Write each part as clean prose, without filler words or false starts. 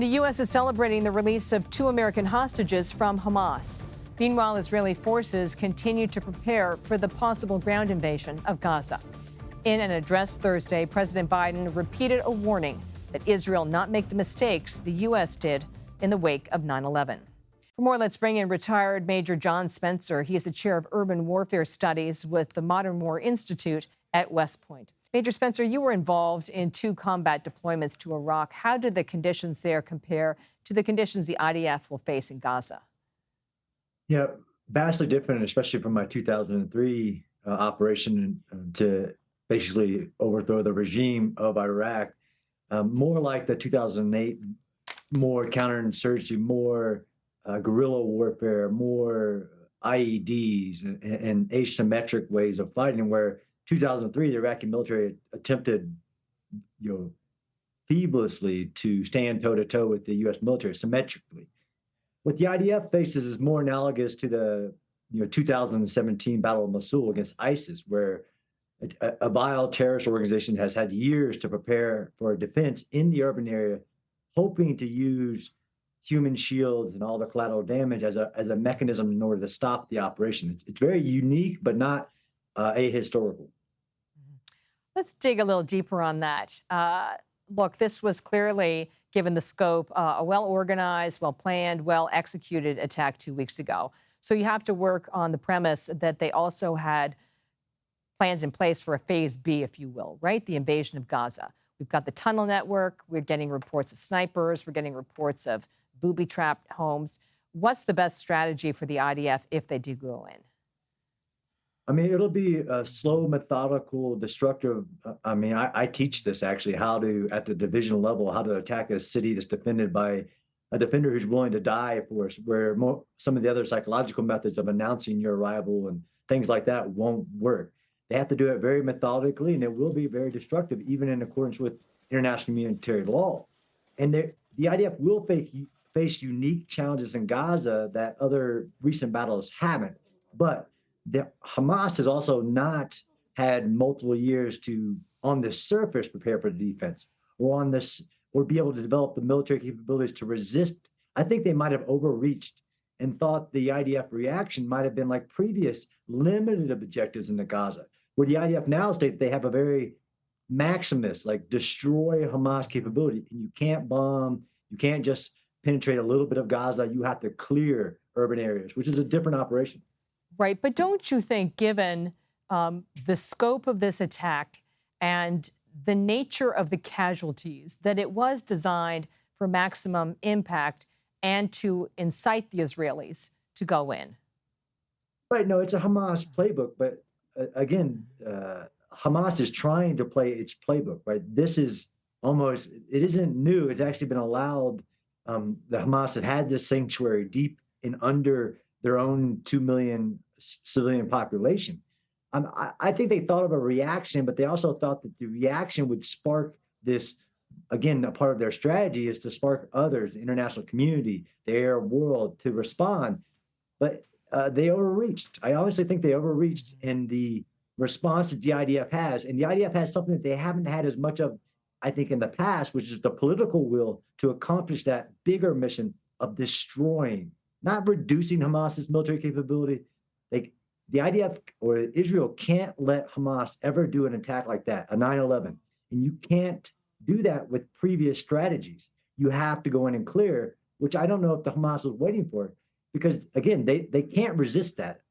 the U.S. is celebrating the release of 2 American hostages from Hamas. Meanwhile, Israeli forces continue to prepare for the possible ground invasion of Gaza. In an address Thursday, President Biden repeated a warning that Israel not make the mistakes the U.S. did in the wake of 9/11. For more, let's bring in retired Major John Spencer. He is the chair of urban warfare studies with the Modern War Institute at West Point. Major Spencer, you were involved in 2 combat deployments to Iraq. How did the conditions there compare to the conditions the IDF will face in Gaza? Yeah, vastly different, especially from my 2003 operation to basically overthrow the regime of Iraq. More like the 2008, more counterinsurgency, more guerrilla warfare, more IEDs and asymmetric ways of fighting, where 2003, the Iraqi military attempted, feebly to stand toe-to-toe with the U.S. military symmetrically. What the IDF faces is more analogous to the 2017 Battle of Mosul against ISIS, where a vile terrorist organization has had years to prepare for a defense in the urban area, hoping to use human shields and all the collateral damage as a mechanism in order to stop the operation. It's very unique, but not ahistorical. Let's dig a little deeper on that. Look, this was clearly, given the scope, a well-organized, well-planned, well-executed attack 2 weeks ago. So you have to work on the premise that they also had plans in place for a phase B, if you will, right? The invasion of Gaza. We've got the tunnel network. We're getting reports of snipers. We're getting reports of booby-trapped homes. What's the best strategy for the IDF if they do go in? I mean, it'll be a slow, methodical, destructive. I teach this actually, how to, at the division level, how to attack a city that's defended by a defender who's willing to die for us, where some of the other psychological methods of announcing your arrival and things like that won't work. They have to do it very methodically, and it will be very destructive, even in accordance with international humanitarian law. And the IDF will face unique challenges in Gaza that other recent battles haven't. But Hamas has also not had multiple years to, on the surface, prepare for the defense, or be able to develop the military capabilities to resist. I think they might have overreached and thought the IDF reaction might have been like previous limited objectives in Gaza, where the IDF now states they have a very maximus, like destroy Hamas capability. And you can't bomb, you can't just penetrate a little bit of Gaza, you have to clear urban areas, which is a different operation. Right, but don't you think, given the scope of this attack and the nature of the casualties, that it was designed for maximum impact and to incite the Israelis to go in? Right, no, it's a Hamas playbook, but again, Hamas is trying to play its playbook, right? This is it isn't new. It's actually been allowed. The Hamas had this sanctuary deep in under their own 2 million civilian population. I think they thought of a reaction, but they also thought that the reaction would spark this. Again, a part of their strategy is to spark others, the international community, the Arab world, to respond. But they overreached. I honestly think they overreached in the response that the IDF has. And the IDF has something that they haven't had as much of, I think, in the past, which is the political will to accomplish that bigger mission of destroying, not reducing Hamas's military capability. The IDF or Israel can't let Hamas ever do an attack like that, a 9/11. And you can't do that with previous strategies. You have to go in and clear, which I don't know if the Hamas was waiting for, because, again, they can't resist that.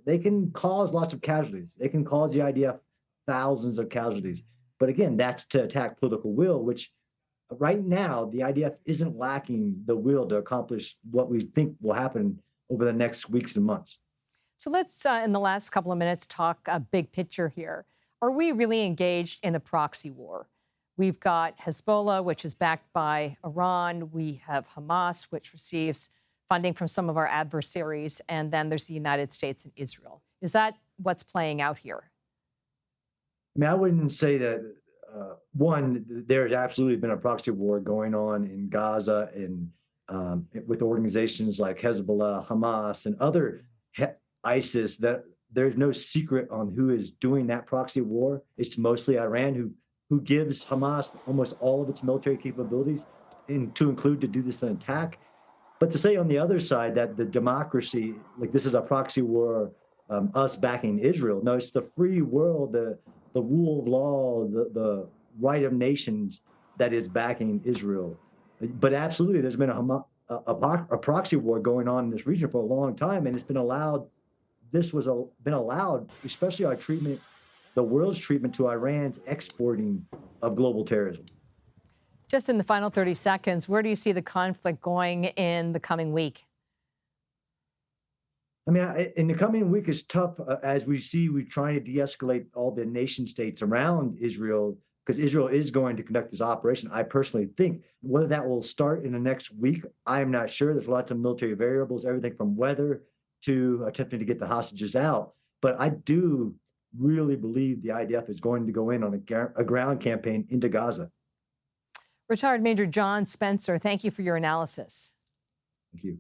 They can cause lots of casualties. They can cause the IDF thousands of casualties. But, again, that's to attack political will, which right now the IDF isn't lacking the will to accomplish what we think will happen over the next weeks and months. So let's, in the last couple of minutes, talk a big picture here. Are we really engaged in a proxy war? We've got Hezbollah, which is backed by Iran. We have Hamas, which receives funding from some of our adversaries. And then there's the United States and Israel. Is that what's playing out here? I mean, I wouldn't say that, there's absolutely been a proxy war going on in Gaza and with organizations like Hezbollah, Hamas, and other ISIS, that there's no secret on who is doing that proxy war. It's mostly Iran, who gives Hamas almost all of its military capabilities. to include to do this attack. But to say on the other side that the democracy, like this is a proxy war, us backing Israel. No, it's the free world, the rule of law, the right of nations that is backing Israel. But absolutely, there's been a proxy war going on in this region for a long time, and it's been allowed. Been allowed, especially our treatment, the world's treatment to Iran's exporting of global terrorism. Just in the final 30 seconds, where do you see the conflict going in the coming week? I mean, in the coming week is tough as we see we're trying to de-escalate all the nation states around Israel because Israel is going to conduct this operation. I personally think whether that will start in the next week, I'm not sure. There's lots of military variables, everything from weather to attempting to get the hostages out. But I do really believe the IDF is going to go in on a ground campaign into Gaza. Retired Major John Spencer, thank you for your analysis. Thank you.